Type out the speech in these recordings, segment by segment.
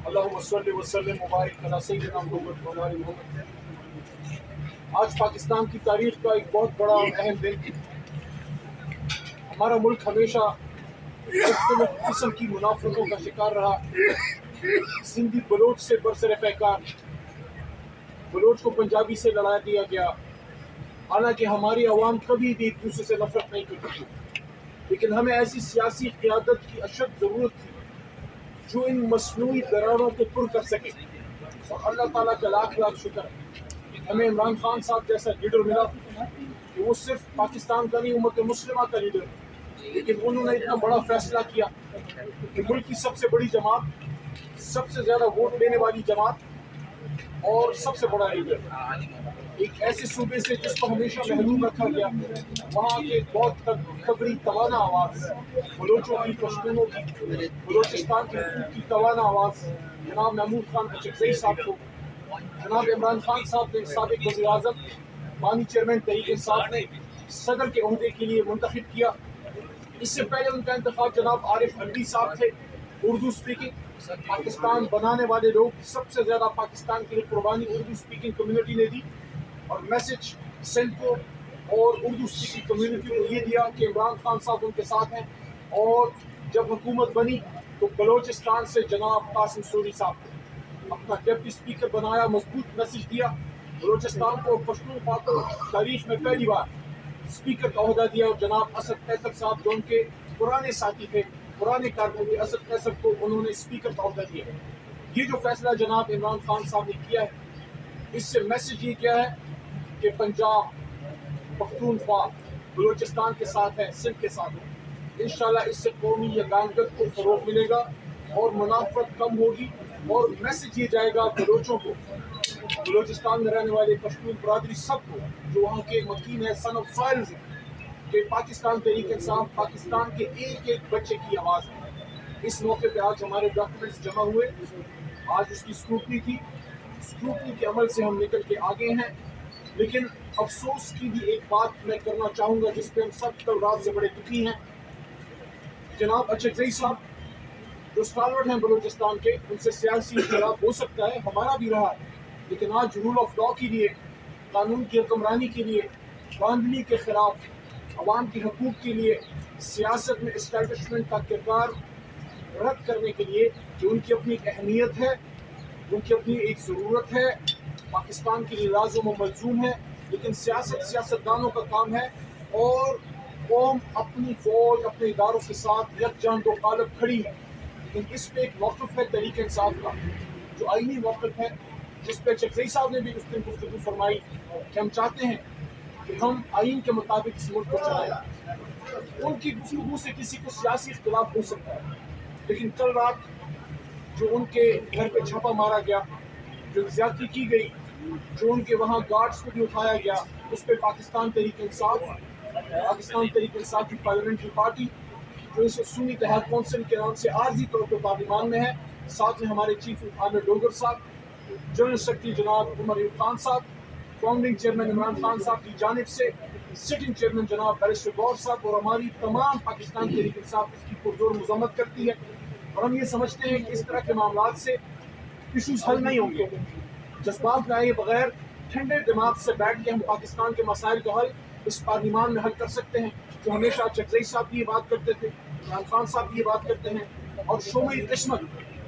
اللہم صلی وسلم وبارک علی سیدنا محمد و علی محمد۔ آج پاکستان کی تاریخ کا ایک بہت بڑا اور اہم دن ہے۔ ہمارا ملک ہمیشہ مختلف قسم کی منافرتوں کا شکار رہا۔ سندھی بلوچ سے برسر پیکار، بلوچ کو پنجابی سے لڑا دیا گیا، حالانکہ ہماری عوام کبھی بھی ایک دوسرے سے نفرت نہیں کرتی تھی، لیکن ہمیں ایسی سیاسی قیادت کی اشد ضرورت تھی جو ان مصنوعی دراڑوں کو پر کر سکے، اور اللہ تعالیٰ کا لاکھ لاکھ شکر ہے ہمیں عمران خان صاحب جیسا لیڈر ملا کہ وہ صرف پاکستان کا نہیں، امت مسلمہ کا لیڈر ہے، لیکن انہوں نے اتنا بڑا فیصلہ کیا کہ ملک کی سب سے بڑی جماعت، سب سے زیادہ ووٹ لینے والی جماعت اور سب سے بڑا لیڈر ایک ایسے صوبے سے جس کو ہمیشہ محروم رکھا گیا، وہاں کے بہت تگڑی توانا آواز، بلوچوں کی، پشتونوں کی، بلوچستان کے حقوق کی توانا آواز جناب محمود خان اچکزئی صاحب کو جناب عمران خان صاحب نے، سابق وزیر اعظم، بانی چیئرمین تحریک انصاف نے صدر کے عہدے کے لیے منتخب کیا۔ اس سے پہلے ان کا انتخاب جناب عارف الوی صاحب تھے، اردو اسپیکنگ، پاکستان بنانے والے لوگ، سب سے زیادہ پاکستان کے لیے قربانی اردو اسپیکنگ کمیونٹی نے دی، اور میسج سندھ کو اور اردو اسپیکنگ کمیونٹی کو یہ دیا کہ عمران خان صاحب ان کے ساتھ ہیں، اور جب حکومت بنی تو بلوچستان سے جناب قاسم سوری صاحب کو اپنا ڈپٹی اسپیکر بنایا، مضبوط میسج دیا بلوچستان کو، پشتونخوا کو تاریخ میں پہلی بار اسپیکر کا عہدہ دیا، اور جناب اسد قیصر صاحب جو ان کے پرانے ساتھی تھے، پرانے کارکن تھے، اسد قیصر کو انہوں نے اسپیکر کا عہدہ دیا۔ یہ جو فیصلہ جناب عمران خان صاحب نے کیا ہے، اس سے میسج یہ کیا ہے کہ پنجاب، پختونخوا بلوچستان کے ساتھ ہے، سندھ کے ساتھ ہے۔ انشاءاللہ اس سے قومی یگانگت کو فروغ ملے گا اور منافرت کم ہوگی، اور میسج یہ جائے گا بلوچوں کو، بلوچستان میں رہنے والے پشتون برادری سب کو جو وہاں کے مکین ہے، سن آف سوائلز ہیں، کہ پاکستان تحریک انصاف پاکستان کے ایک ایک بچے کی آواز ہے۔ اس موقع پہ آج ہمارے ڈاکومنٹس جمع ہوئے، آج اس کی اسکروٹنی تھی، اسکروٹنی کے عمل سے ہم نکل کے آگے ہیں، لیکن افسوس کی بھی ایک بات میں کرنا چاہوں گا جس پہ ہم سب کل رات سے بڑے دکھی ہیں۔ جناب اچکزئی صاحب جو اسٹالورڈ ہیں بلوچستان کے، ان سے سیاسی اختلاف ہو سکتا ہے، ہمارا بھی رہا ہے، لیکن آج رول آف لا کے لیے، قانون کی حکمرانی کے لیے، باندھنی کے خلاف، عوام کے حقوق کے لیے، سیاست میں اسٹیبلشمنٹ کا کردار رد کرنے کے لیے، جو ان کی اپنی ایک اہمیت ہے، ان کی اپنی ایک ضرورت ہے، پاکستان کے لیے لازم و ملزوم ہے، لیکن سیاستدانوں کا کام ہے، اور قوم اپنی فوج، اپنے اداروں کے ساتھ یکجہت و غالب کھڑی ہے، لیکن اس پہ ایک موقف ہے تحریک انصاف کا جو آئینی موقف ہے، جس پہ اچکزئی صاحب نے بھی اس دن گفتگو فرمائی کہ ہم چاہتے ہیں کہ ہم آئین کے مطابق اس ملک کو چلائیں۔ ان کی گفتگو سے کسی کو سیاسی اختلاف ہو سکتا ہے، لیکن کل رات جو ان کے گھر پہ چھاپا مارا گیا، جو زیادتی کی گئی، جو ان کے وہاں گارڈز کو بھی اٹھایا گیا، اس پہ پاکستان تحریک انصاف کی پارلیمنٹری پارٹی جو اس سنی اتحاد کونسل کے نام سے عارضی طور پہ پارلیمان میں ہے، ساتھ میں ہمارے چیف عامر ڈوگر صاحب، جنرل سیکرٹری جناب عمر ایوب خان صاحب، فاؤنڈنگ چیئرمین عمران خان صاحب کی جانب سے سٹنگ چیئرمین جناب بیرسٹر غور صاحب، اور ہماری تمام پاکستان تحریک انصاف اس کی پرزور مذمت کرتی ہے، اور ہم یہ سمجھتے ہیں کہ اس طرح کے معاملات سے ایشوز حل نہیں ہوں گے۔ جذبات میں آئے بغیر ٹھنڈے دماغ سے بیٹھ کے ہم پاکستان کے مسائل کا حل اس پارلیمان میں حل کر سکتے ہیں، جو ہمیشہ اچکزئی صاحب بھی یہ بات کرتے تھے، عمران خان صاحب بھی یہ بات کرتے ہیں، اور شومئی قسمت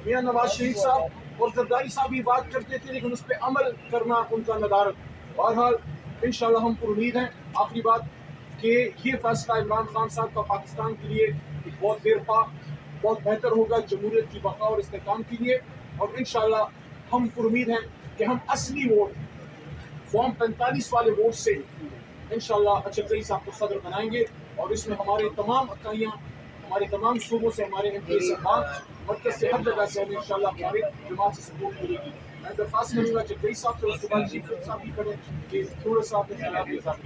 میاں نواز شریف صاحب اور زرداری صاحب بھی بات کرتے تھے، لیکن اس پہ عمل کرنا ان کا ندارت۔ بہرحال انشاءاللہ ہم پر امید ہیں، آخری بات، کہ یہ فیصلہ عمران خان صاحب کا پاکستان کے لیے بہت دیر پا بہت بہتر ہوگا، جمہوریت کی بقا اور استحکام کے لیے، اور انشاءاللہ ہم پر امید ہیں کہ ہم اصلی ووٹ، فارم 45 والے ووٹ سے انشاءاللہ اچکزئی صاحب کو صدر بنائیں گے، اور اس میں ہمارے تمام اکائیاں، ہمارے تمام صوبوں سے ہمارے ایم پی صاحبان، مرکز سے ہر جگہ سے ہمیں انشاءاللہ ہمارے جماعت سے سپورٹ ملے گی۔ میں درخواست کروں گا اچکزئی صاحب سے، اس کے بعد چیف صاحب بھی کریں کہ تھوڑا سا اپنے خیالات کے ساتھ